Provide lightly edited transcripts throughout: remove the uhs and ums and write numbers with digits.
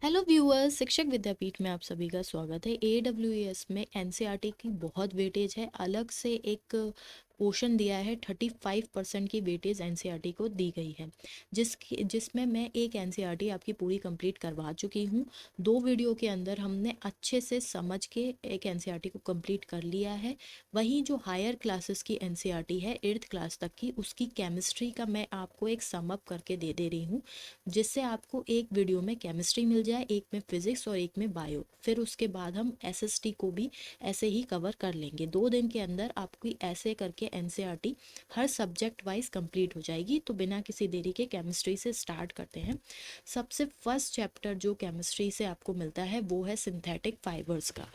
Hello viewers, शिक्षक विद्यापीठ में आप सभी का स्वागत है। AWS में एनसीईआरटी की बहुत वेटेज है। अलग से एक पोर्शन दिया है, 35% की वेटेज एनसीईआरटी को दी गई है, जिसमें मैं एक एनसीईआरटी आपकी पूरी कंप्लीट करवा चुकी हूँ। 2 वीडियो के अंदर हमने अच्छे से समझ के एक एनसीईआरटी को कंप्लीट कर लिया है। वहीं जो हायर क्लासेस की एनसीईआरटी है 8th क्लास तक की, उसकी केमिस्ट्री का मैं आपको एक सम अप करके दे रही हूँ, जिससे आपको एक वीडियो में केमिस्ट्री मिल जाए, एक में फिजिक्स और एक में बायो। फिर उसके बाद हम एसएसटी को भी ऐसे ही कवर कर लेंगे। 2 दिन के अंदर आपकी ऐसे करके एनसीईआरटी हर सब्जेक्ट वाइज कंप्लीट हो जाएगी। तो बिना किसी देरी के केमिस्ट्री से स्टार्ट करते हैं। सबसे फर्स्ट चैप्टर जो केमिस्ट्री से आपको मिलता है वो है सिंथेटिक फाइबर्स का।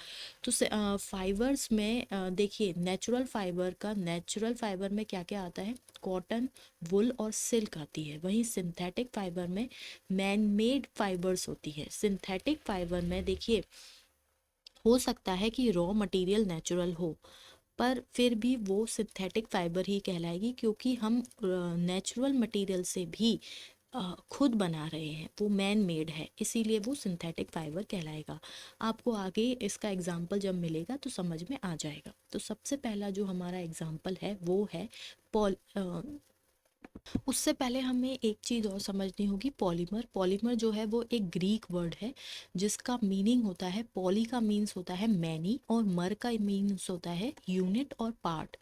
तो फाइबर्स में देखिए, नेचुरल फाइबर में क्या क्या आता है? कॉटन, वुल और सिल्क आती है। वहीं सिंथेटिक फाइबर में मैन मेड फाइबर्स होती है। सिंथेटिक फाइबर में देखिए, हो सकता है कि रॉ मटेरियल नेचुरल हो, पर फिर भी वो सिंथेटिक फाइबर ही कहलाएगी, क्योंकि हम नेचुरल मटेरियल से भी खुद बना रहे हैं, वो मैन मेड है, इसीलिए वो सिंथेटिक फाइबर कहलाएगा। आपको आगे इसका एग्जाम्पल जब मिलेगा तो समझ में आ जाएगा। तो सबसे पहला जो हमारा एग्जाम्पल है वो है पॉल उससे पहले हमें एक चीज़ और समझनी होगी। पॉलीमर पॉलीमर जो है वो एक ग्रीक वर्ड है, जिसका मीनिंग होता है, पॉली का मीन्स होता है मैनी और मर का मीन्स होता है यूनिट और पार्ट।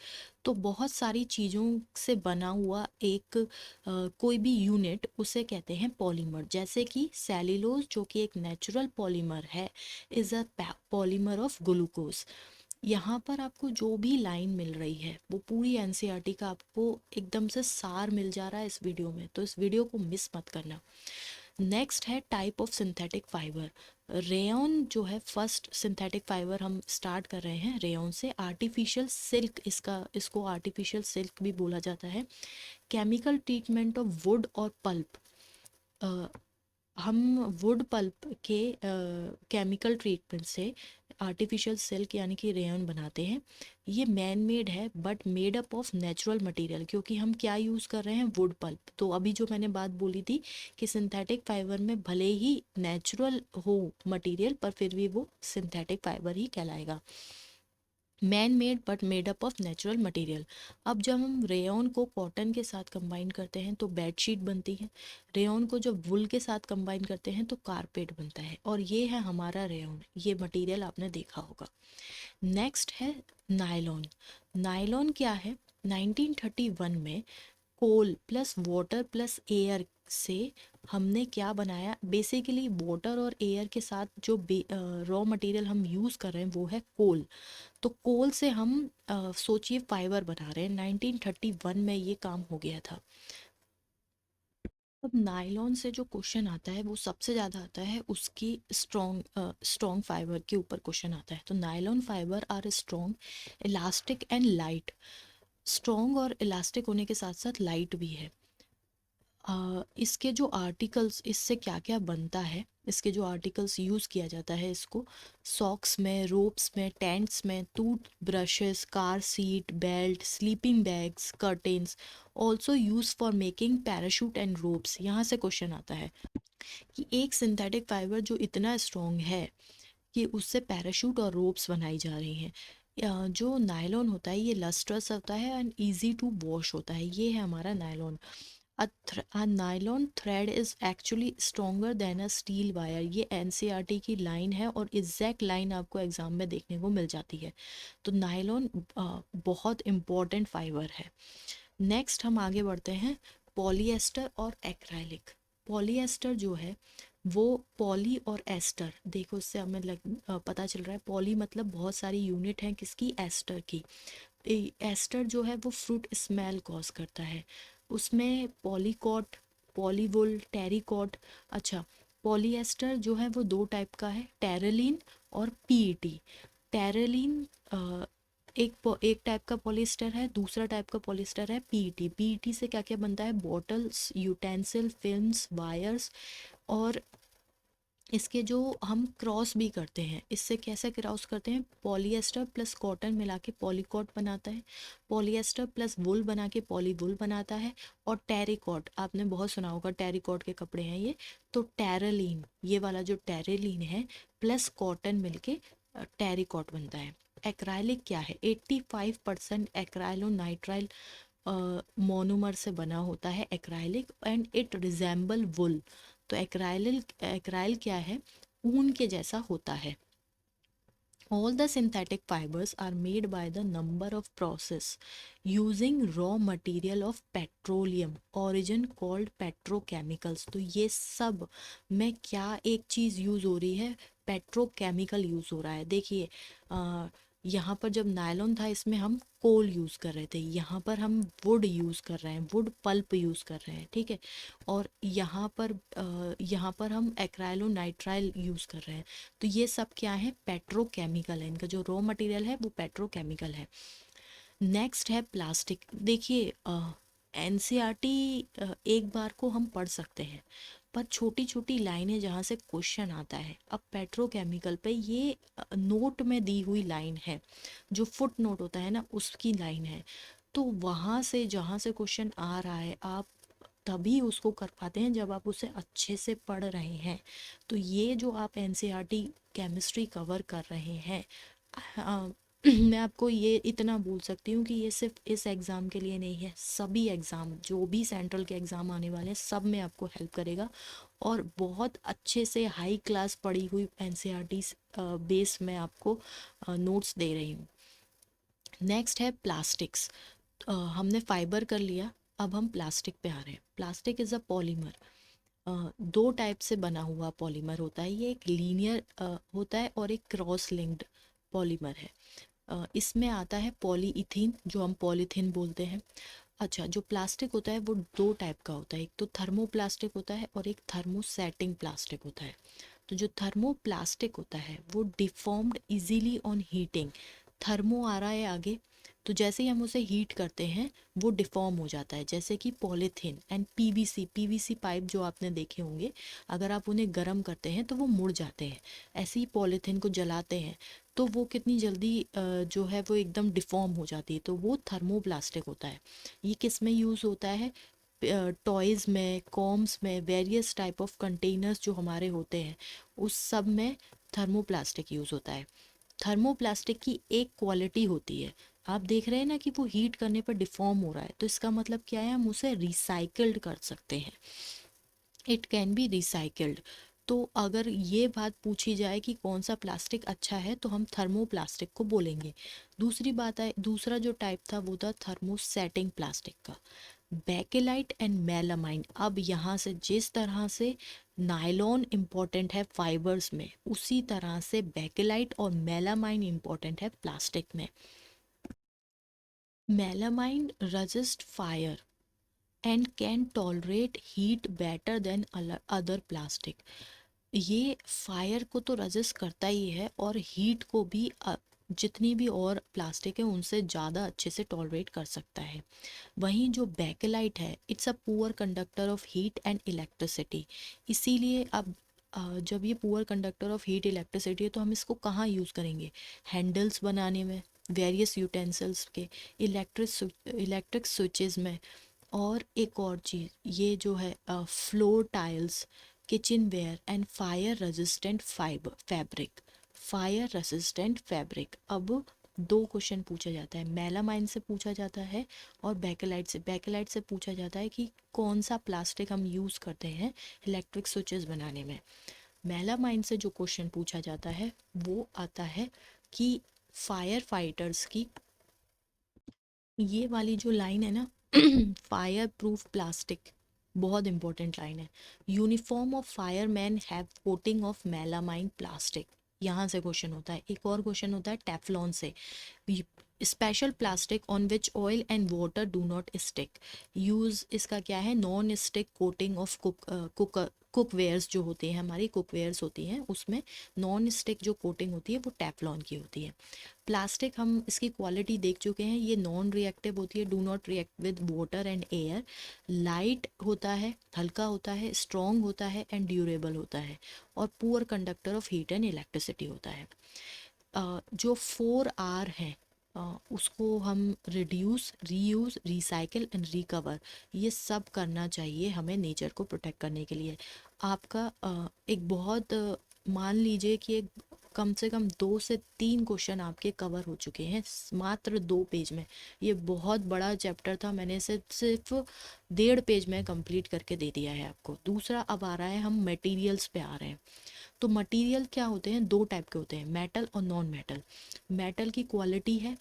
तो बहुत सारी चीज़ों से बना हुआ एक कोई भी यूनिट, उसे कहते हैं पॉलीमर। जैसे कि सेल्यूलोज जो कि एक नेचुरल पॉलीमर है, is a polymer of glucose. यहाँ पर आपको जो भी लाइन मिल रही है वो पूरी एनसीईआरटी का आपको एकदम से सार मिल जा रहा है इस वीडियो में, तो इस वीडियो को मिस मत करना। नेक्स्ट है type of synthetic fibre. Rayon जो है फर्स्ट सिंथेटिक फाइबर हम स्टार्ट कर रहे हैं रेयन से। आर्टिफिशियल सिल्क, इसको आर्टिफिशियल सिल्क भी बोला जाता है। केमिकल ट्रीटमेंट ऑफ वुड और पल्प। हम वुड पल्प के केमिकल ट्रीटमेंट से आर्टिफिशियल सिल्क यानी कि रेयन बनाते हैं। ये मैन मेड है but made up of natural material, क्योंकि हम क्या यूज़ कर रहे हैं? Wood pulp. तो अभी जो मैंने बात बोली थी कि सिंथेटिक फाइबर में भले ही नेचुरल हो मटेरियल, पर फिर भी वो सिंथेटिक फाइबर ही कहलाएगा। Man made but made up of natural material. अब जब हम रेयन को कॉटन के साथ कंबाइन करते हैं तो बेडशीट बनती है। रेयन को जब वुल के साथ कंबाइन करते हैं तो कारपेट बनता है। और ये है हमारा रेयन, ये मटेरियल आपने देखा होगा। नेक्स्ट है नायलॉन। नायलॉन क्या है? 1931 में कोल प्लस वाटर प्लस एयर से हमने क्या बनाया? बेसिकली वाटर और एयर के साथ जो रॉ मटेरियल हम यूज़ कर रहे हैं वो है कोल। तो कोल से हम सोचिए फाइबर बना रहे हैं। 1931 में ये काम हो गया था। अब नायलॉन से जो क्वेश्चन आता है वो सबसे ज़्यादा आता है उसकी स्ट्रॉन्ग फाइबर के ऊपर क्वेश्चन आता है। तो nylon fibre are strong, elastic and light. Strong और इलास्टिक होने के साथ साथ लाइट भी है। इसके जो आर्टिकल्स, इससे क्या क्या बनता है, इसके जो आर्टिकल्स यूज़ किया जाता है इसको सॉक्स में, रोप्स में, टेंट्स में, tooth brushes, car seat, belt, sleeping bags, curtains, also use for making parachute and ropes. यहाँ से क्वेश्चन आता है कि एक सिंथेटिक फाइबर जो इतना स्ट्रॉन्ग है कि उससे पैराशूट और रोप्स बनाई जा रही हैं। जो नायलॉन होता है ये लस्ट्रस होता है एंड इजी टू वॉश होता है। ये है हमारा nylon. A nylon thread is actually stronger than a steel wire। ये एनसीईआरटी की लाइन है और एग्जैक्ट लाइन आपको एग्जाम में देखने को मिल जाती है। तो नायलॉन बहुत इम्पोर्टेंट फाइबर है। नेक्स्ट हम आगे बढ़ते हैं, पॉलीएस्टर और एक्राइलिक। पॉलीएस्टर जो है वो पॉली और एस्टर, देखो इससे हमें पता चल रहा है पॉली मतलब बहुत सारी यूनिट हैं किसकी? एस्टर की। एस्टर जो है वो फ्रूट स्मेल कॉज करता है। उसमें पॉलीकॉट, पॉलीवुल, टेरिकॉट। अच्छा, पॉलीएस्टर जो है वो 2 टाइप का है, टेरेलिन और पीईटी। टेरेलिन एक टाइप का पॉलिएस्टर है, दूसरा टाइप का पॉलिएस्टर है पीईटी। पीईटी से क्या क्या बनता है? बॉटल्स, यूटेंसिल, फिल्म्स, वायर्स और इसके जो हम क्रॉस भी करते हैं, इससे कैसे क्रॉस करते हैं, पॉलीएस्टर प्लस कॉटन मिला के पॉलीकॉट बनाता है, पॉलीएस्टर प्लस वुल बना के पॉली वुल बनाता है, और टेरिकॉट, आपने बहुत सुना होगा टेरिकॉट के कपड़े हैं ये, तो टेरेलिन, ये वाला जो टेरेलिन है प्लस कॉटन मिलके टेरिकॉट बनता है। एक्राइलिक क्या है, 85% एक्राइलोनाइट्राइल मोनोमर से बना होता है एक्राइलिक, एंड इट रिजेंबल वुल। तो एक्राइल क्या है, ऊन के जैसा होता है। All the synthetic fibers are made by the number of process using raw material of petroleum origin called petrochemicals। तो ये सब में क्या एक चीज़ यूज़ हो रही है, पेट्रोकेमिकल यूज़ हो रहा है। देखिए यहाँ पर जब नायलॉन था इसमें हम कोल यूज़ कर रहे थे, यहाँ पर हम वुड यूज़ कर रहे हैं, वुड पल्प यूज़ कर रहे हैं, ठीक है। और यहाँ पर हम एक्राइलोनाइट्राइल यूज़ कर रहे हैं। तो ये सब क्या है, पेट्रोकेमिकल है, इनका जो रॉ मटेरियल है वो पेट्रोकेमिकल है। नेक्स्ट है प्लास्टिक। देखिए एनसीईआरटी एक बार को हम पढ़ सकते हैं, पर छोटी छोटी लाइनें जहाँ से क्वेश्चन आता है, अब पेट्रोकेमिकल पे ये नोट में दी हुई लाइन है, जो फुट नोट होता है ना उसकी लाइन है। तो वहाँ से जहाँ से क्वेश्चन आ रहा है आप तभी उसको कर पाते हैं जब आप उसे अच्छे से पढ़ रहे हैं। तो ये जो आप एनसीईआरटी केमिस्ट्री कवर कर रहे हैं, मैं आपको ये इतना बोल सकती हूँ कि ये सिर्फ इस एग्ज़ाम के लिए नहीं है, सभी एग्ज़ाम जो भी सेंट्रल के एग्ज़ाम आने वाले हैं सब में आपको हेल्प करेगा। और बहुत अच्छे से हाई क्लास पढ़ी हुई एनसीईआरटी बेस में आपको नोट्स दे रही हूँ। नेक्स्ट है प्लास्टिक्स। हमने फाइबर कर लिया, अब हम प्लास्टिक पे आ रहे हैं। प्लास्टिक इज़ अ पॉलीमर, दो टाइप से बना हुआ पॉलीमर होता है ये, एक लीनियर होता है और एक क्रॉस लिंक्ड पॉलीमर है। इसमें आता है पॉलीइथीन जो हम पॉलीथीन बोलते हैं। अच्छा, जो प्लास्टिक होता है वो दो टाइप का होता है, एक तो थर्मोप्लास्टिक होता है और एक थर्मोसेटिंग प्लास्टिक होता है। तो जो थर्मोप्लास्टिक होता है वो deformed easily on heating, thermo आ रहा है आगे, तो जैसे ही हम उसे हीट करते हैं वो डिफॉर्म हो जाता है, जैसे कि पॉलीथीन एंड पीवीसी पाइप जो आपने देखे होंगे, अगर आप उन्हें गर्म करते हैं तो वो मुड़ जाते हैं। ऐसे ही पॉलीथीन को जलाते हैं तो वो कितनी जल्दी जो है वो एकदम डिफॉर्म हो जाती है, तो वो थर्मोप्लास्टिक होता है। ये किस में यूज़ होता है, टॉयज़ में, कॉम्स में, वेरियस टाइप ऑफ कंटेनर्स जो हमारे होते हैं उस सब में थर्मोप्लास्टिक यूज़ होता है। थर्मोप्लास्टिक की एक क्वालिटी होती है, आप देख रहे हैं ना कि वो हीट करने पर डिफॉर्म हो रहा है, तो इसका मतलब क्या है, हम उसे रिसाइकल्ड कर सकते हैं, इट कैन बी रिसाइकल्ड। तो अगर ये बात पूछी जाए कि कौन सा प्लास्टिक अच्छा है तो हम थर्मोप्लास्टिक को बोलेंगे। दूसरी बात है, दूसरा जो टाइप था वो था थर्मोसेटिंग प्लास्टिक का, बेकेलाइट एंड मेलामाइन। अब यहाँ से जिस तरह से नायलॉन इम्पॉर्टेंट है फाइबर्स में, उसी तरह से बेकेलाइट और मेलामाइन इम्पॉर्टेंट है प्लास्टिक में। Melamine resist fire and can tolerate heat better than other plastic. ये फायर को तो रजिस्ट करता ही है और हीट को भी जितनी भी और प्लास्टिक है उनसे ज़्यादा अच्छे से टॉलरेट कर सकता है। वहीं जो बेकेलाइट है, it's a poor conductor of heat and electricity. इसीलिए अब जब ये poor conductor of heat electricity है तो हम इसको कहाँ यूज़ करेंगे, हैंडल्स बनाने में, वेरियस यूटेंसिल्स के, इलेक्ट्रिक स्विचेस में। और एक और चीज़, ये जो है floor tiles, kitchenware and fire resistant fibre fabric, fire resistant fabric. अब दो क्वेश्चन पूछा जाता है, मेलामाइन से पूछा जाता है और बेकेलाइट से। बेकेलाइट से पूछा जाता है कि कौन सा प्लास्टिक हम यूज़ करते हैं इलेक्ट्रिक स्विचेस बनाने में। मेलामाइन से जो क्वेश्चन पूछा जाता है वो आता है कि फायर फाइटर्स की, ये वाली जो लाइन है ना, फायर प्रूफ प्लास्टिक, बहुत इंपॉर्टेंट लाइन है। Uniform of fireman have coating of melamine plastic, यहाँ से क्वेश्चन होता है। एक और क्वेश्चन होता है टेफ्लॉन से, special plastic on which oil and water do not stick. Use इसका क्या है, non stick coating of cookwares जो होती हैं, हमारी कुकवेयर्स होती हैं, उसमें नॉन स्टिक जो कोटिंग होती है वो टेफलॉन की होती है। प्लास्टिक हम इसकी क्वालिटी देख चुके हैं, ये नॉन रिएक्टिव होती है, do not react with water and air, light होता है, हल्का होता है, स्ट्रॉन्ग होता है एंड ड्यूरेबल होता है, और poor conductor of heat and electricity होता है। जो 4R है, उसको हम reduce, reuse, recycle and recover, ये सब करना चाहिए हमें नेचर को प्रोटेक्ट करने के लिए। आपका एक बहुत मान लीजिए कि एक कम से कम 2 से 3 क्वेश्चन आपके कवर हो चुके हैं मात्र 2 पेज में। ये बहुत बड़ा चैप्टर था, मैंने सिर्फ 1.5 पेज में कंप्लीट करके दे दिया है आपको। दूसरा अब आ रहा है, हम मटेरियल्स पे आ रहे हैं। तो मटेरियल क्या होते हैं, 2 टाइप के होते हैं, मेटल और नॉन मेटल। मेटल की क्वालिटी है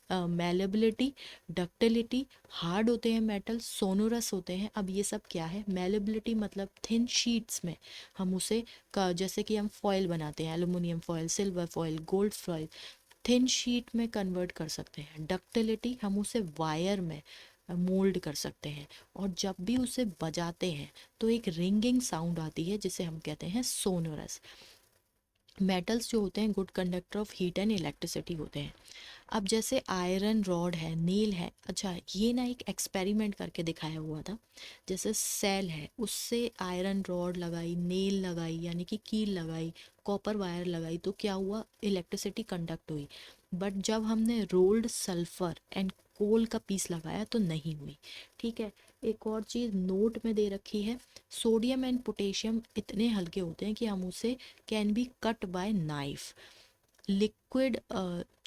मेलेबिलिटी, डक्टिलिटी, हार्ड होते हैं मेटल, सोनोरस होते हैं। अब ये सब क्या है, मेलेबिलिटी मतलब थिन शीट्स में हम उसे जैसे कि हम फॉयल बनाते हैं, aluminium foil, silver foil, gold foil, thin sheet में कन्वर्ट कर सकते हैं। डक्टिलिटी, हम उसे वायर में मोल्ड कर सकते हैं, और जब भी उसे बजाते हैं तो एक रिंगिंग साउंड आती है जिसे हम कहते हैं सोनोरस। मेटल्स जो होते हैं good conductor of heat and electricity होते हैं। अब जैसे आयरन रॉड है, नील है, अच्छा ये ना एक एक्सपेरिमेंट करके दिखाया हुआ था। जैसे सेल है, उससे आयरन रॉड लगाई, नेल लगाई यानी कि कील लगाई, कॉपर वायर लगाई, तो क्या हुआ, इलेक्ट्रिसिटी कंडक्ट हुई। बट जब हमने रोल्ड सल्फर एंड कोल का पीस लगाया तो नहीं हुई। ठीक है। एक और चीज़ नोट में दे रखी है, सोडियम एंड पोटेशियम इतने हल्के होते हैं कि हम उसे can be cut by knife. Liquid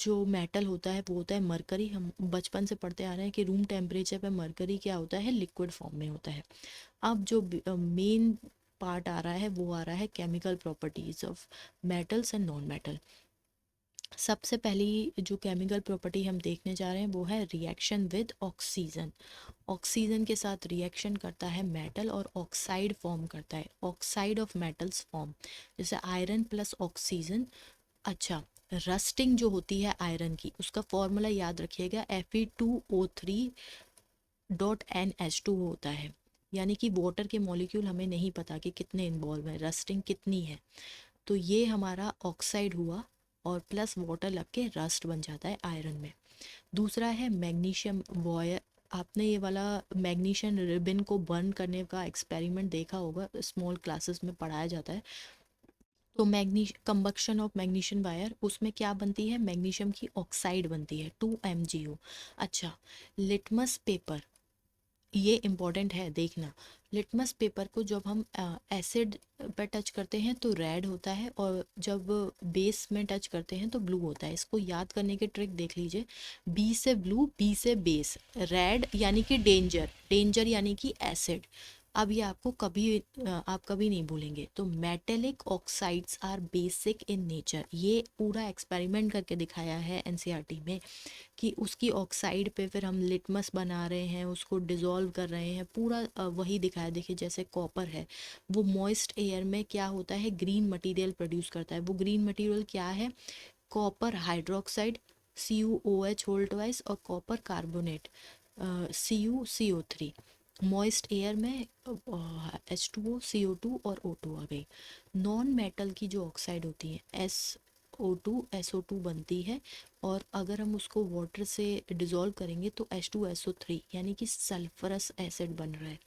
जो मेटल होता है वो होता है मरकरी। हम बचपन से पढ़ते आ रहे हैं कि रूम टेम्परेचर पे मरकरी क्या होता है, लिक्विड फॉर्म में होता है। अब जो मेन पार्ट आ रहा है वो आ रहा है chemical properties of metals and non metal. सबसे पहली जो केमिकल प्रॉपर्टी हम देखने जा रहे हैं वो है रिएक्शन विद ऑक्सीजन। ऑक्सीजन के साथ रिएक्शन करता है मेटल और ऑक्साइड फॉर्म करता है, ऑक्साइड ऑफ मेटल्स फॉर्म, जैसे आयरन प्लस ऑक्सीजन। अच्छा, रस्टिंग जो होती है आयरन की, उसका फॉर्मूला याद रखिएगा, Fe2O3.NH2 होता है। यानी कि वाटर के मॉलिक्यूल हमें नहीं पता कि कितने इन्वॉल्व हैं, रस्टिंग कितनी है, तो ये हमारा ऑक्साइड हुआ, और प्लस वाटर लग के रस्ट बन जाता है आयरन में। दूसरा है मैग्नीशियम वॉयर। आपने ये वाला मैग्नीशियम रिबन को बर्न करने का एक्सपेरिमेंट देखा होगा, स्मॉल क्लासेस में पढ़ाया जाता है। तो कंबक्शन ऑफ मैग्नीशियम वायर, उसमें क्या बनती है, मैग्नीशियम की ऑक्साइड बनती है, 2MgO। अच्छा, लिटमस पेपर, ये इम्पॉर्टेंट है देखना। लिटमस पेपर को जब हम एसिड पर टच करते हैं तो रेड होता है, और जब बेस में टच करते हैं तो ब्लू होता है। इसको याद करने की ट्रिक देख लीजिए, बी से ब्लू, बी से बेस, रेड यानी कि डेंजर, डेंजर यानी कि एसिड। अब ये आपको कभी आप कभी नहीं भूलेंगे। तो metallic oxides are basic in nature, ये पूरा एक्सपेरिमेंट करके दिखाया है एनसीईआरटी में, कि उसकी ऑक्साइड पे फिर हम लिटमस बना रहे हैं, उसको डिज़ोल्व कर रहे हैं, पूरा वही दिखाया। देखिए जैसे कॉपर है, वो मॉइस्ट एयर में क्या होता है, ग्रीन मटेरियल प्रोड्यूस करता है। वो ग्रीन मटेरियल क्या है, copper hydroxide, CuOH whole twice, और copper carbonate, CuCO3। Moist air में H2O, CO2 और O2 आ गई। नॉन मेटल की जो ऑक्साइड होती है, SO2 बनती है, और अगर हम उसको वाटर से डिज़ोल्व करेंगे तो H2SO3 यानी कि सल्फरस एसिड बन रहा है।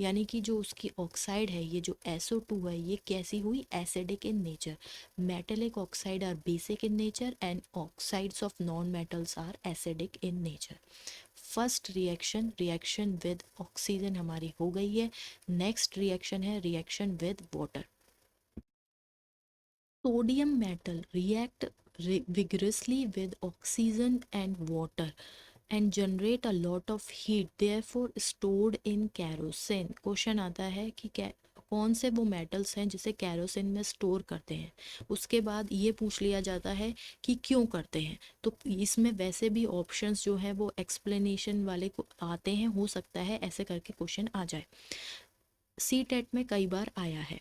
यानी कि जो उसकी ऑक्साइड है, ये जो SO2 है, ये कैसी हुई, acidic in nature. Metallic oxide are basic in nature and oxides of non metals are acidic in nature. First reaction, reaction with oxygen हमारी हो गई है। नेक्स्ट रिएक्शन है reaction with water. Sodium metal react vigorously with oxygen and water and generate a lot of heat, therefore stored in kerosene। Question आता है कि कौन से वो मेटल्स हैं जिसे कैरोसिन में स्टोर करते हैं। उसके बाद ये पूछ लिया जाता है कि क्यों करते हैं। तो इसमें वैसे भी ऑप्शंस जो हैं वो एक्सप्लेनेशन वाले को आते हैं, हो सकता है ऐसे करके क्वेश्चन आ जाए। सी टेट में कई बार आया है।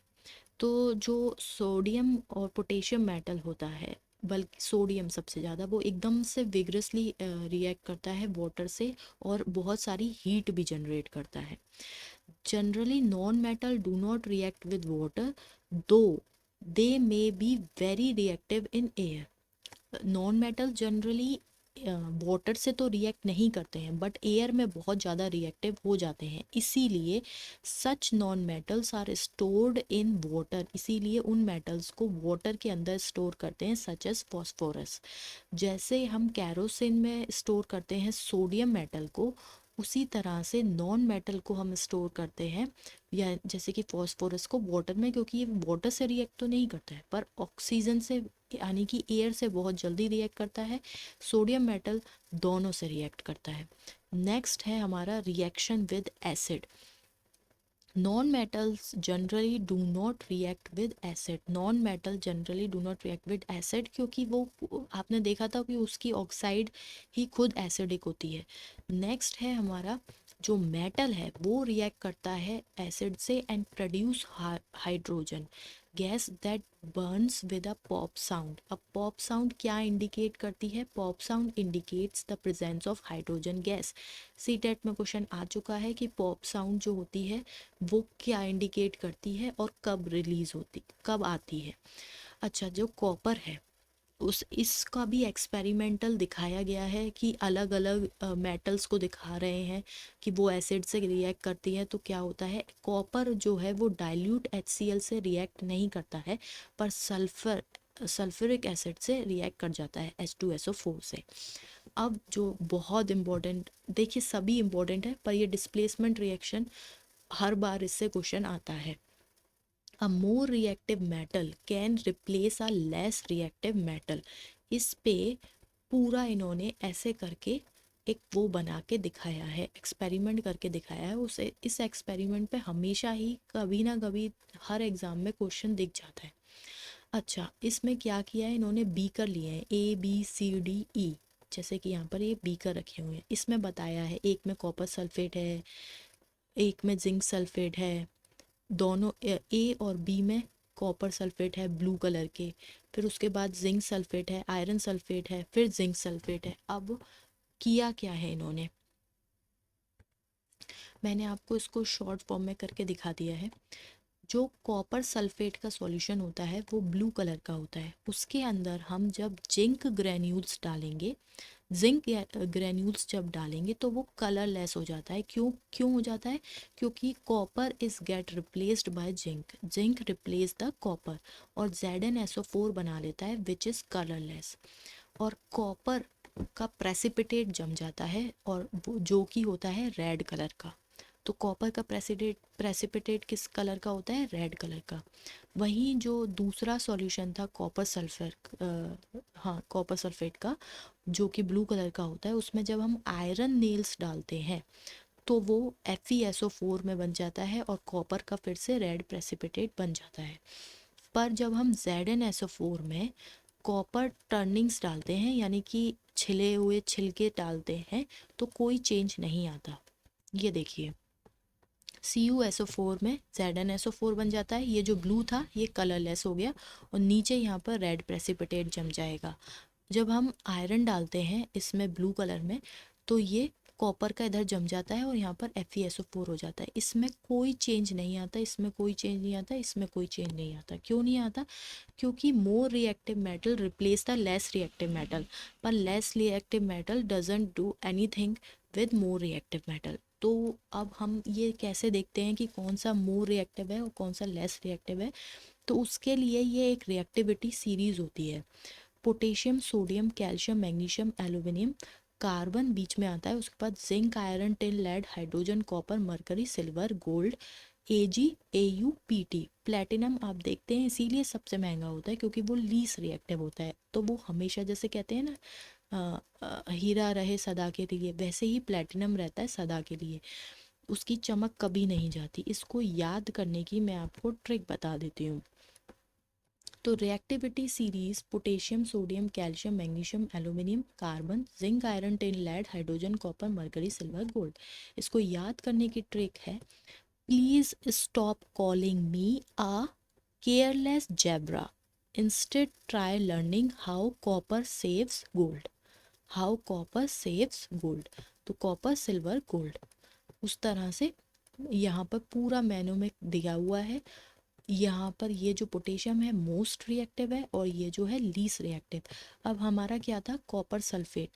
तो जो सोडियम और पोटेशियम मेटल होता है, बल्कि सोडियम सबसे ज़्यादा, वो एकदम से विग्रसली रिएक्ट करता है वाटर से और बहुत सारी हीट भी जनरेट करता है। Generally non metal do not react with water, though they may be very reactive in air. Non metal generally water से तो रिएक्ट नहीं करते हैं बट एयर में बहुत ज़्यादा रिएक्टिव हो जाते हैं, इसीलिए such non metals are stored in water, इसीलिए उन मेटल्स को वाटर के अंदर स्टोर करते हैं, सच एज फॉस्फोरस। जैसे हम कैरोसिन में स्टोर करते हैं सोडियम मेटल को, उसी तरह से नॉन मेटल को हम स्टोर करते हैं, या जैसे कि फॉस्फोरस को वाटर में, क्योंकि ये वाटर से रिएक्ट तो नहीं करता है पर ऑक्सीजन से यानी कि एयर से बहुत जल्दी रिएक्ट करता है। सोडियम मेटल दोनों से रिएक्ट करता है। नेक्स्ट है हमारा reaction with acid. Non metals generally do not react with acid, non metal generally do not react with acid, क्योंकि वो आपने देखा था कि उसकी ऑक्साइड ही खुद एसिडिक होती है। नेक्स्ट है हमारा जो मेटल है वो रिएक्ट करता है एसिड से and produce hydrogen gas that burns with a pop sound. अब पॉप साउंड क्या इंडिकेट करती है? Pop sound indicates the presence of hydrogen gas. C TET में क्वेश्चन आ चुका है कि पॉप साउंड जो होती है वो क्या इंडिकेट करती है और कब रिलीज होती, कब आती है। अच्छा, जो कॉपर है उस इसका भी एक्सपेरिमेंटल दिखाया गया है कि अलग अलग मेटल्स को दिखा रहे हैं कि वो एसिड से रिएक्ट करती है तो क्या होता है। कॉपर जो है वो डाइल्यूट HCl से रिएक्ट नहीं करता है पर सल्फ्यूरिक एसिड से रिएक्ट कर जाता है H2SO4 से। अब जो बहुत इम्पोर्टेंट, देखिए सभी इम्पोर्टेंट है पर ये डिस्प्लेसमेंट रिएक्शन हर बार इससे क्वेश्चन आता है। A more reactive metal can replace a less reactive metal. इस पे पूरा इन्होंने ऐसे करके एक वो बना के दिखाया है, एक्सपेरिमेंट करके दिखाया है उसे। इस एक्सपेरिमेंट पे हमेशा ही कभी ना कभी हर एग्जाम में क्वेश्चन दिख जाता है। अच्छा, इसमें क्या किया है इन्होंने, बीकर लिए हैं ABCDE, जैसे कि यहाँ पर ये बीकर रखे हुए हैं। इसमें बताया है एक में कॉपर सल्फेट है, एक में जिंक सल्फेट है, दोनों ए और बी में कॉपर सल्फेट है ब्लू कलर के, फिर उसके बाद जिंक सल्फेट है, आयरन सल्फेट है, फिर जिंक सल्फेट है। अब किया क्या है इन्होंने, मैंने आपको इसको शॉर्ट फॉर्म में करके दिखा दिया है। जो कॉपर सल्फेट का सॉल्यूशन होता है वो ब्लू कलर का होता है, उसके अंदर हम जब जिंक ग्रेन्यूल्स डालेंगे, जिंक ग्रेन्यूल्स जब डालेंगे तो वो कलरलेस हो जाता है। क्यों क्यों हो जाता है? क्योंकि copper is get replaced by zinc, zinc replace the copper और ZnSO4 बना लेता है विच इज कलरलेस। और कॉपर का प्रेसिपिटेट जम जाता है और वो जो कि होता है रेड कलर का। तो कॉपर का प्रेसिपिटेट किस कलर का होता है? रेड कलर का। वहीं जो दूसरा सॉल्यूशन था कॉपर सल्फर, हाँ कॉपर सल्फेट का, जो कि ब्लू कलर का होता है, उसमें जब हम आयरन नेल्स डालते हैं तो वो FeSO4 में बन जाता है और कॉपर का फिर से रेड प्रेसिपिटेट बन जाता है। पर जब हम ZnSO4 में कॉपर टर्निंग्स डालते हैं यानी कि छिले हुए छिलके डालते हैं तो कोई चेंज नहीं आता। ये देखिए CuSO4 में ZnSO4 बन जाता है, ये जो ब्लू था ये कलरलेस हो गया और नीचे यहाँ पर रेड प्रेसिपिटेट जम जाएगा। जब हम आयरन डालते हैं इसमें ब्लू कलर में तो ये कॉपर का इधर जम जाता है और यहाँ पर FeSO4 हो जाता है। इसमें कोई चेंज नहीं आता, इसमें कोई चेंज नहीं आता, इसमें कोई चेंज नहीं आता। क्यों नहीं आता? क्योंकि more reactive metal replace the less reactive metal, पर less reactive metal doesn't do anything with more reactive metal. तो अब हम ये कैसे देखते हैं कि कौन सा मोर रिएक्टिव है और कौन सा लेस रिएक्टिव है? तो उसके लिए ये एक रिएक्टिविटी सीरीज होती है। Potassium, sodium, calcium, magnesium, aluminium, carbon बीच में आता है, उसके बाद zinc, iron, tin, lead, hydrogen, copper, mercury, silver, gold, AgAuPt। Platinum आप देखते हैं इसीलिए सबसे महंगा होता है क्योंकि वो लीस रिएक्टिव होता है, तो वो हमेशा जैसे कहते हैं ना हीरा रहे सदा के लिए, वैसे ही प्लेटिनम रहता है सदा के लिए, उसकी चमक कभी नहीं जाती। इसको याद करने की मैं आपको ट्रिक बता देती हूँ। तो reactivity series potassium, sodium, calcium, magnesium, aluminium, carbon, zinc, iron, tin, lead, hydrogen, copper, mercury, silver, gold. इसको याद करने की ट्रिक है, please stop calling me a careless zebra. Instead try learning how copper saves gold. How copper saves gold, तो copper silver gold, उस तरह से यहाँ पर पूरा मेनू में दिया हुआ है। यहाँ पर ये जो पोटेशियम है मोस्ट रिएक्टिव है और ये जो है लीस्ट रिएक्टिव। अब हमारा क्या था, कॉपर सल्फेट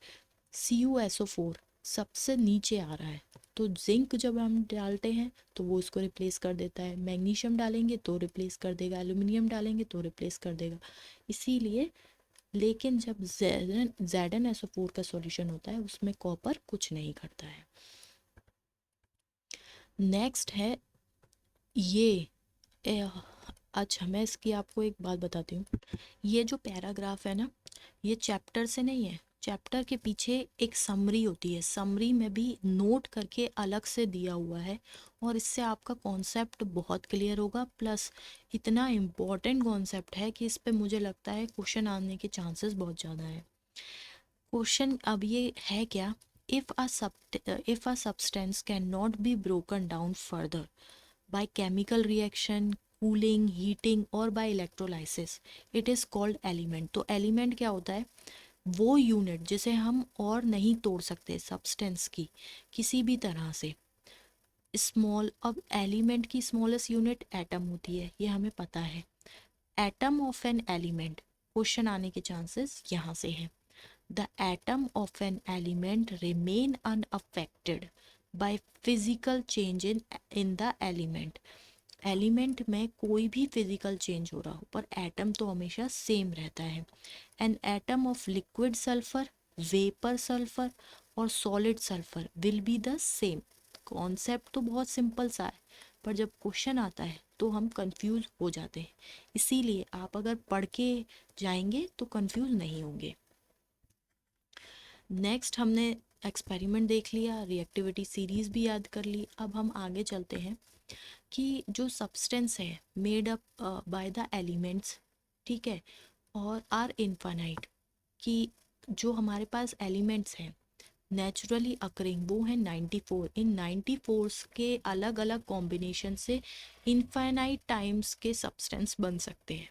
CuSO4 सबसे नीचे आ रहा है, तो जिंक जब हम डालते हैं तो वो इसको रिप्लेस कर देता है, मैग्नीशियम डालेंगे तो रिप्लेस कर देगा, एल्यूमिनियम डालेंगे तो रिप्लेस कर देगा, इसीलिए। लेकिन जब ZnSO4 का सॉल्यूशन होता है उसमें कॉपर कुछ नहीं करता है। नेक्स्ट है ये अच्छा मैं इसकी आपको एक बात बताती हूँ। ये जो पैराग्राफ है ना, ये चैप्टर से नहीं है, चैप्टर के पीछे एक समरी होती है, समरी में भी नोट करके अलग से दिया हुआ है, और इससे आपका कॉन्सेप्ट बहुत क्लियर होगा। प्लस इतना इम्पोर्टेंट कॉन्सेप्ट है कि इस पे मुझे लगता है क्वेश्चन आने के चांसेस बहुत ज़्यादा है। क्वेश्चन अब ये है क्या, if a substance can not be broken down further by chemical reaction, cooling, heating और by electrolysis, it is called element। तो element क्या होता है, वो यूनिट जिसे हम और नहीं तोड़ सकते सब्सटेंस की किसी भी तरह से। स्मॉल, अब एलिमेंट की स्मॉलेस्ट यूनिट एटम होती है, ये हमें पता है। Atom of an element, question आने के चांसेस यहाँ से हैं। The atom of an element remain unaffected by physical change in the element। Element में कोई भी फिजिकल चेंज हो रहा हो पर एटम तो हमेशा सेम रहता है। An atom of liquid sulphur, vapour sulphur और solid sulphur will be the same. Concept तो बहुत सिंपल सा है, पर जब क्वेश्चन आता है तो हम कंफ्यूज हो जाते हैं, इसीलिए आप अगर पढ़ के जाएंगे तो कंफ्यूज नहीं होंगे। नेक्स्ट हमने एक्सपेरिमेंट देख लिया, रिएक्टिविटी सीरीज भी याद कर ली। अब हम आगे चलते हैं कि जो सब्सटेंस है made up by the elements, ठीक है, और आर इनफाइनाइट, कि जो हमारे पास एलिमेंट्स हैं नेचुरली अकरिंग वो है 94। इन 94 के अलग अलग कॉम्बिनेशन से इनफाइनाइट टाइम्स के सब्सटेंस बन सकते हैं,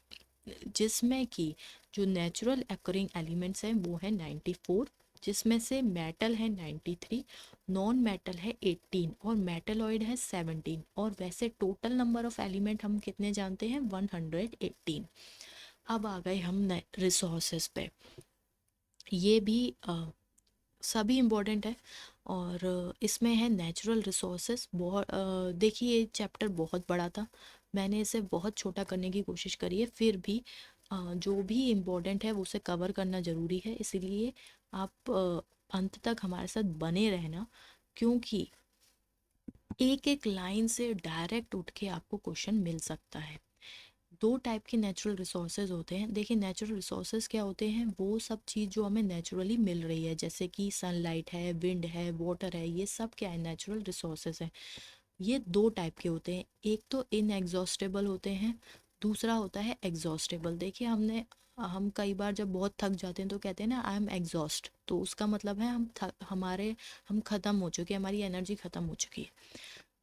जिसमें कि जो नेचुरल अकरिंग एलिमेंट्स हैं वो है 94, जिसमें से मेटल है 93, नॉन मेटल है 18 और मेटलॉइड है 17। और वैसे टोटल नंबर ऑफ एलिमेंट हम कितने जानते हैं, 118। अब आ गए हम रिसोर्सेज पे, ये भी सभी इम्पोर्टेंट है, और इसमें है नेचुरल रिसोर्सेज। बहुत देखिए ये चैप्टर बहुत बड़ा था, मैंने इसे बहुत छोटा करने की कोशिश करी है, फिर भी जो भी इम्पोर्टेंट है उसे कवर करना ज़रूरी है, इसीलिए आप अंत तक हमारे साथ बने रहना, क्योंकि एक एक लाइन से डायरेक्ट उठ के आपको क्वेश्चन मिल सकता है। दो टाइप के नेचुरल रिसोर्सेज होते हैं। देखिए नेचुरल रिसोर्सेज क्या होते हैं, वो सब चीज़ जो हमें नेचुरली मिल रही है, जैसे कि सनलाइट है, विंड है, वाटर है, ये सब क्या है, नेचुरल रिसोर्सेज हैं। ये दो टाइप के होते हैं, एक तो इनएग्जॉस्टेबल होते हैं, दूसरा होता है एग्जॉस्टेबल। देखिए हम कई बार जब बहुत थक जाते हैं तो कहते हैं ना आई एम एग्जॉस्ट, तो उसका मतलब है हम ख़त्म हो चुके हैं, हमारी एनर्जी ख़त्म हो चुकी है।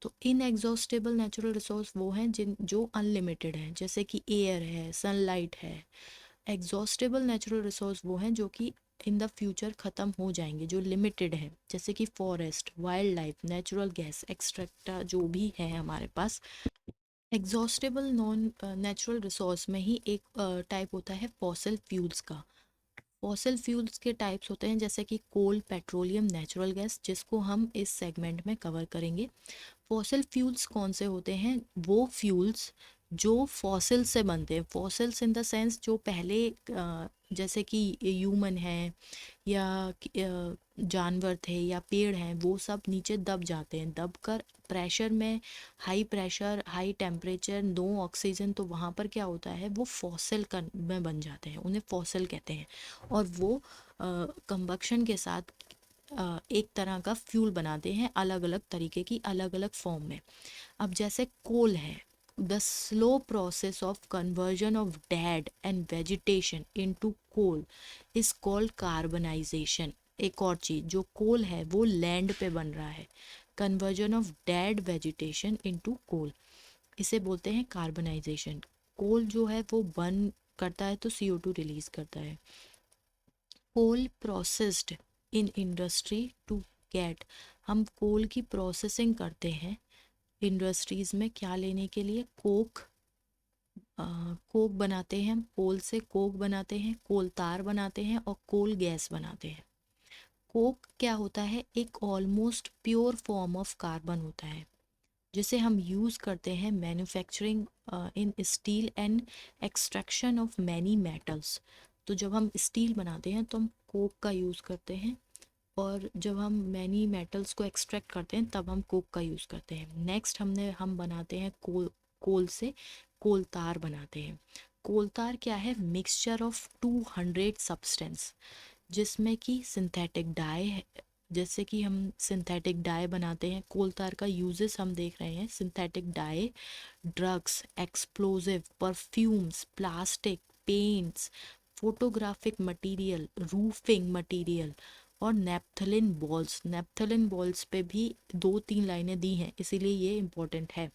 तो इनएग्जॉस्टेबल नेचुरल रिसोर्स वो हैं जो अनलिमिटेड हैं, जैसे कि एयर है, सनलाइट है। एग्जॉस्टेबल नेचुरल रिसोर्स वो हैं जो कि इन द फ्यूचर ख़त्म हो जाएंगे, जो लिमिटेड है, जैसे कि forest, wild life, natural gas एक्सट्रैक्टा जो भी है हमारे पास। एग्जॉस्टेबल नॉन नेचुरल रिसोर्स में ही एक टाइप होता है फॉसिल फ्यूल्स का। फॉसिल फ्यूल्स के टाइप्स होते हैं जैसे कि कोल, पेट्रोलियम, नेचुरल गैस, जिसको हम इस सेगमेंट में कवर करेंगे। फॉसिल फ्यूल्स कौन से होते हैं, वो फ्यूल्स जो फॉसिल से बनते हैं, फॉसिल्स इन द सेंस जो पहले जैसे कि ह्यूमन है या जानवर थे या पेड़ हैं, वो सब नीचे दब जाते हैं, दब कर प्रेशर में, high pressure, high temperature, no oxygen, तो वहाँ पर क्या होता है, वो फॉसिल में बन जाते हैं, उन्हें फॉसिल कहते हैं। और वो कंबक्शन के साथ एक तरह का फ्यूल बनाते हैं, अलग अलग तरीके की, अलग अलग फॉर्म में। अब जैसे कोल है, the slow process of conversion of dead and vegetation into coal is called carbonisation. एक और चीज़, जो कोल है वो लैंड पे बन रहा है, conversion of dead vegetation into coal, इसे बोलते हैं कार्बनाइजेशन। कोल जो है वो बर्न करता है तो CO2 रिलीज करता है। Coal processed in industry to get, हम कोल की प्रोसेसिंग करते हैं इंडस्ट्रीज में, क्या लेने के लिए? कोक। कोक बनाते हैं हम, कोल से कोक बनाते हैं, कोल तार बनाते हैं और कोल गैस बनाते हैं। कोक क्या होता है? एक almost pure form of carbon होता है जिसे हम यूज़ करते हैं manufacturing in steel and extraction of many metals. तो जब हम स्टील बनाते हैं तो हम कोक का यूज़ करते हैं, और जब हम मैनी मेटल्स को एक्सट्रैक्ट करते हैं तब हम कोक का यूज़ करते हैं। नेक्स्ट हम बनाते हैं कोल से कोल तार बनाते हैं। कोल तार क्या है? मिक्सचर ऑफ 200 सब्सटेंस, जिसमें कि सिंथेटिक डाई है। जैसे कि हम सिंथेटिक डाई बनाते हैं, कोल तार का यूजेस हम देख रहे हैं। Synthetic die, drugs, explosive, perfumes, plastic, paints, photographic material, roofing material और नेप्थलिन बॉल्स। नेप्थलिन बॉल्स पे भी 2-3 लाइनें दी हैं, इसीलिए ये इम्पोर्टेंट है।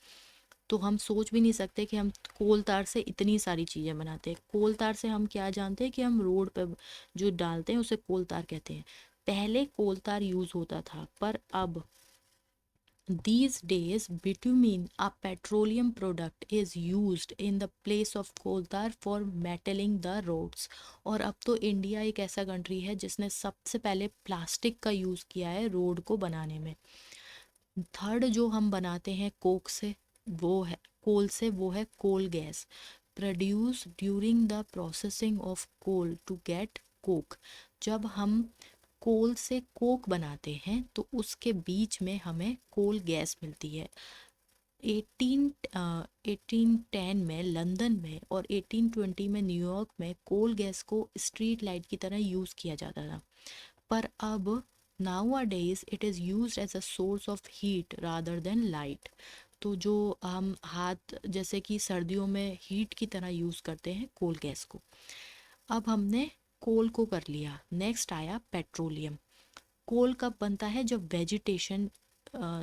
तो हम सोच भी नहीं सकते कि हम कोल तार से इतनी सारी चीज़ें बनाते हैं। कोल तार से हम क्या जानते हैं कि हम रोड पे जो डालते हैं उसे कोल तार कहते हैं। पहले कोल तार यूज़ होता था, पर अब these days bitumen, a petroleum product, is used in the place of coal tar for metaling the roads। और अब तो इंडिया एक ऐसा कंट्री है जिसने सबसे पहले प्लास्टिक का यूज़ किया है रोड को बनाने में। थर्ड जो हम बनाते हैं कोक से, वो है कोल से, वो है coal gas, produce during the processing of coal to get coke. जब हम कोल से कोक बनाते हैं तो उसके बीच में हमें कोल गैस मिलती है। 1810 में लंदन में और 1820 में न्यूयॉर्क में कोल गैस को स्ट्रीट लाइट की तरह यूज़ किया जाता था, पर अब nowadays it is used as a source of heat rather than light। तो जो हम हाथ जैसे कि सर्दियों में हीट की तरह यूज़ करते हैं कोल गैस को। अब हमने कोल को कर लिया, नेक्स्ट आया पेट्रोलियम। कोल कब बनता है? जब वेजिटेशन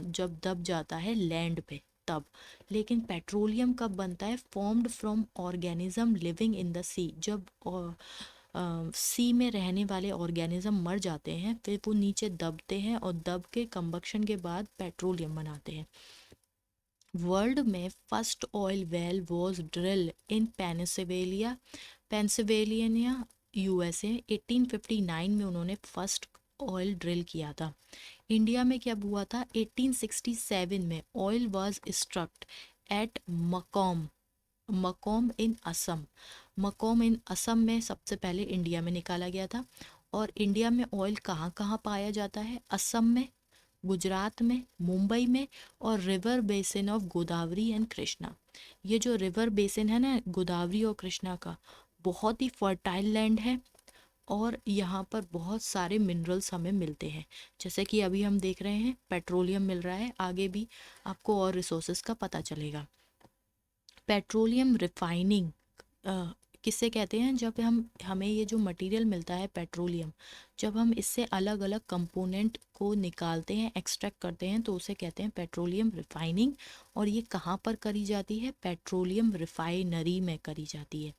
जब दब जाता है लैंड पे तब। लेकिन पेट्रोलियम कब बनता है? Formed from organism living in the sea. जब सी में रहने वाले ऑर्गेनिज्म मर जाते हैं फिर वो नीचे दबते हैं और दब के कंबक्शन के बाद पेट्रोलियम बनाते हैं। वर्ल्ड में first oil well was drill in Pennsylvania USA। 1859 में उन्होंने फर्स्ट ऑयल ड्रिल किया था। इंडिया में क्या हुआ था? 1867 में ऑयल वाज स्ट्रक्ट एट मकॉम मकॉम इन असम। मकॉम इन असम में सबसे पहले इंडिया में निकाला गया था। और इंडिया में ऑयल कहाँ कहाँ पाया जाता है? असम में, गुजरात में, मुंबई में और river basin of Godavari and Krishna. ये जो रिवर बेसिन है ना गोदावरी और कृष्णा का, बहुत ही फर्टाइल लैंड है और यहाँ पर बहुत सारे मिनरल्स हमें मिलते हैं। जैसे कि अभी हम देख रहे हैं पेट्रोलियम मिल रहा है, आगे भी आपको और रिसोर्सेज का पता चलेगा। पेट्रोलियम रिफाइनिंग किसे कहते हैं? जब हमें ये जो मटेरियल मिलता है पेट्रोलियम, जब हम इससे अलग अलग कंपोनेंट को निकालते हैं, एक्सट्रैक्ट करते हैं, तो उसे कहते हैं पेट्रोलियम रिफाइनिंग। और ये कहाँ पर करी जाती है? पेट्रोलियम रिफाइनरी में करी जाती है।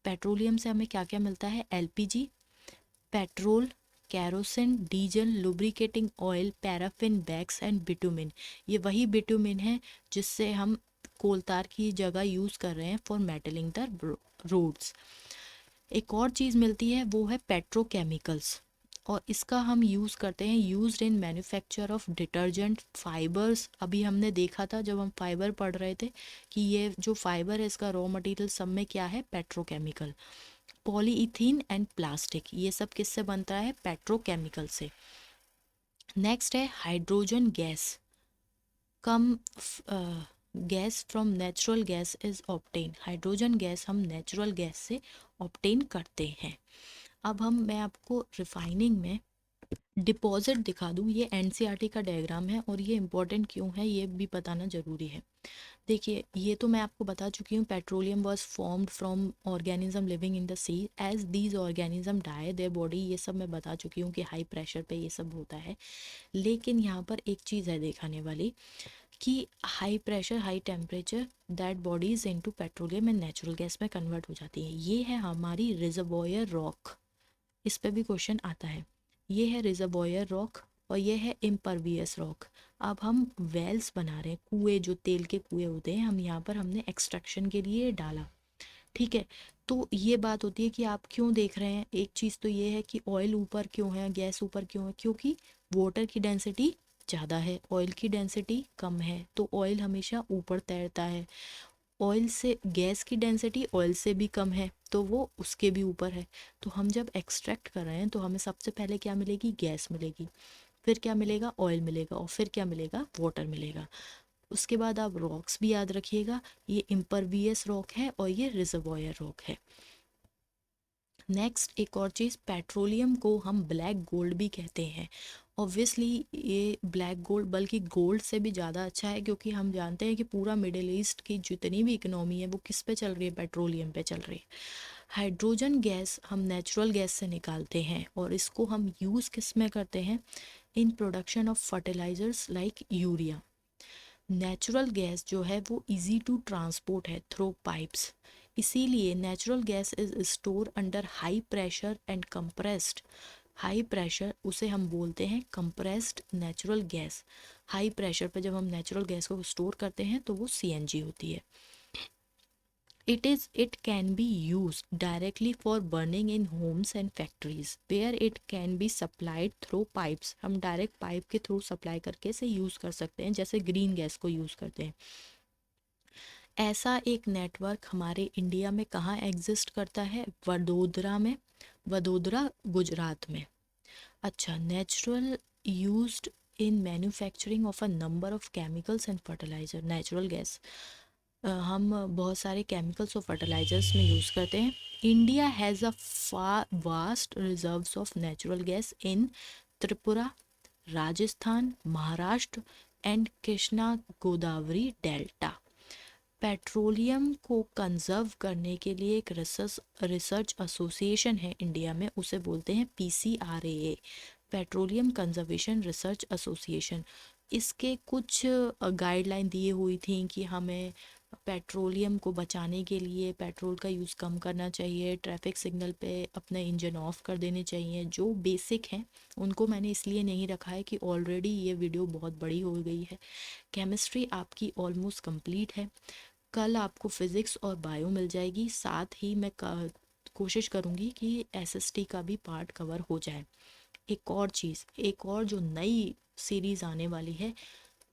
पेट्रोलियम से हमें क्या क्या मिलता है? LPG, petrol, kerosene, diesel, lubricating oil, paraffin wax and bitumen. ये वही बिटुमिन है जिससे हम कोल तार की जगह यूज़ कर रहे हैं फॉर मेटलिंग द रोड्स। एक और चीज़ मिलती है वो है पेट्रोकेमिकल्स, और इसका हम यूज़ करते हैं used in manufacture of detergent, fibres. अभी हमने देखा था जब हम फाइबर पढ़ रहे थे कि ये जो फाइबर है इसका रॉ मटेरियल सब में क्या है? पेट्रोकेमिकल। पॉलीइथीन एंड प्लास्टिक, ये सब किससे बनता है? पेट्रोकेमिकल से। नेक्स्ट है hydrogen gas. Come gas from natural gas is obtain. Hydrogen gas हम नेचुरल गैस से ऑब्टेन करते हैं। अब मैं आपको रिफाइनिंग में डिपॉजिट दिखा दूँ। ये NCERT का डायग्राम है और ये इम्पोर्टेंट क्यों है ये भी बताना ज़रूरी है। देखिए ये तो मैं आपको बता चुकी हूँ, petroleum was formed from organism living in the sea as these organism die their body. ये सब मैं बता चुकी हूँ कि हाई प्रेशर पे ये सब होता है। लेकिन यहाँ पर एक चीज़ है दिखाने वाली कि high pressure high temperature that bodies into petroleum and natural gas में कन्वर्ट हो जाती है। ये है हमारी रिजर्वॉयर रॉक, इस पे भी क्वेश्चन आता है। ये है रिजर्वॉयर रॉक और ये है इम्परवियस रॉक। अब हम वेल्स बना रहे हैं, कुएं, जो तेल के कुएं होते हैं, हम यहाँ पर हमने एक्सट्रैक्शन के लिए डाला, ठीक है। तो ये बात होती है कि आप क्यों देख रहे हैं, एक चीज़ तो ये है कि ऑयल ऊपर क्यों है, गैस ऊपर क्यों है, क्योंकि वाटर की डेंसिटी ज़्यादा है, ऑयल की डेंसिटी कम है, तो ऑयल हमेशा ऊपर तैरता है। ऑयल से गैस की डेंसिटी ऑयल से भी कम है तो वो उसके भी ऊपर है। तो हम जब एक्सट्रैक्ट कर रहे हैं तो हमें सबसे पहले क्या मिलेगी, गैस मिलेगी, फिर क्या मिलेगा, ऑयल मिलेगा, और फिर क्या मिलेगा, वाटर मिलेगा। उसके बाद आप रॉक्स भी याद रखिएगा, ये इम्परवियस रॉक है और ये रिजर्वॉयर रॉक है। नेक्स्ट एक और चीज़, पेट्रोलियम को हम ब्लैक गोल्ड भी कहते हैं। ऑब्वियसली ये ब्लैक गोल्ड बल्कि गोल्ड से भी ज़्यादा अच्छा है, क्योंकि हम जानते हैं कि पूरा मिडिल ईस्ट की जितनी भी इकोनॉमी है वो किस पे चल रही है, पेट्रोलियम पे चल रही है। हाइड्रोजन गैस हम नेचुरल गैस से निकालते हैं और इसको हम यूज़ किस में करते हैं, in production of fertilisers like urea. Natural gas जो है वो इजी टू ट्रांसपोर्ट है थ्रू पाइप्स, इसीलिए natural gas is store under high pressure and compressed. High pressure उसे हम बोलते हैं compressed natural gas. High pressure पे जब हम नेचुरल गैस को स्टोर करते हैं तो वो सीएनजी होती है। It can be used directly for burning in homes and factories where it can be supplied through pipes। हम डायरेक्ट पाइप के थ्रू सप्लाई करके इसे यूज़ कर सकते हैं, जैसे ग्रीन गैस को यूज़ करते हैं। ऐसा एक नेटवर्क हमारे इंडिया में कहाँ एग्जिस्ट करता है, वडोदरा में, वडोदरा गुजरात में। अच्छा, natural used in manufacturing of a number of chemicals and fertiliser. Natural gas हम बहुत सारे केमिकल्स और फर्टिलाइजर्स में यूज़ करते हैं। India has a vast reserves of natural gas in Tripura, Rajasthan, Maharashtra and Krishna Godavari delta. Petroleum को कंजर्व करने के लिए एक रिसर्च एसोसिएशन है इंडिया में, उसे बोलते हैं PCRAA, petroleum conservation research association. इसके कुछ गाइडलाइन दिए हुई थी कि हमें पेट्रोलियम को बचाने के लिए पेट्रोल का यूज़ कम करना चाहिए, ट्रैफिक सिग्नल पे अपने इंजन ऑफ कर देने चाहिए, जो बेसिक हैं। उनको मैंने इसलिए नहीं रखा है कि ऑलरेडी ये वीडियो बहुत बड़ी हो गई है। केमिस्ट्री आपकी ऑलमोस्ट कंप्लीट है, कल आपको फिज़िक्स और बायो मिल जाएगी, साथ ही मैं कोशिश करूँगी कि SST का भी पार्ट कवर हो जाए। एक और चीज़, एक और जो नई सीरीज़ आने वाली है,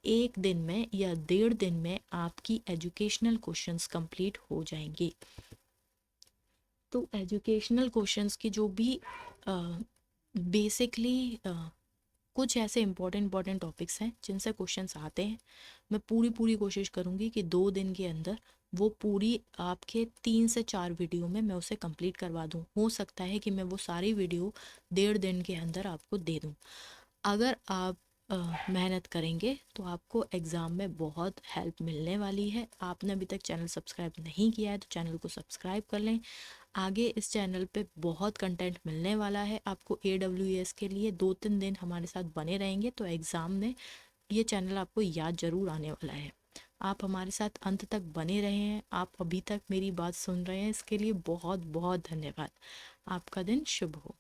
एक दिन में या 1.5 दिन में आपकी एजुकेशनल क्वेश्चंस कंप्लीट हो जाएंगे। तो एजुकेशनल क्वेश्चंस की जो भी बेसिकली कुछ ऐसे इंपॉर्टेंट टॉपिक्स हैं जिनसे क्वेश्चंस आते हैं, मैं पूरी कोशिश करूँगी कि 2 दिन के अंदर वो पूरी आपके 3 से 4 वीडियो में मैं उसे कंप्लीट करवा दूँ। हो सकता है कि मैं वो सारी वीडियो 1.5 दिन के अंदर आपको दे दूँ। अगर आप मेहनत करेंगे तो आपको एग्ज़ाम में बहुत हेल्प मिलने वाली है। आपने अभी तक चैनल सब्सक्राइब नहीं किया है तो चैनल को सब्सक्राइब कर लें। आगे इस चैनल पे बहुत कंटेंट मिलने वाला है आपको। AWS के लिए 2-3 दिन हमारे साथ बने रहेंगे तो एग्ज़ाम में ये चैनल आपको याद ज़रूर आने वाला है। आप हमारे साथ अंत तक बने रहे हैं, आप अभी तक मेरी बात सुन रहे हैं, इसके लिए बहुत बहुत धन्यवाद। आपका दिन शुभ हो।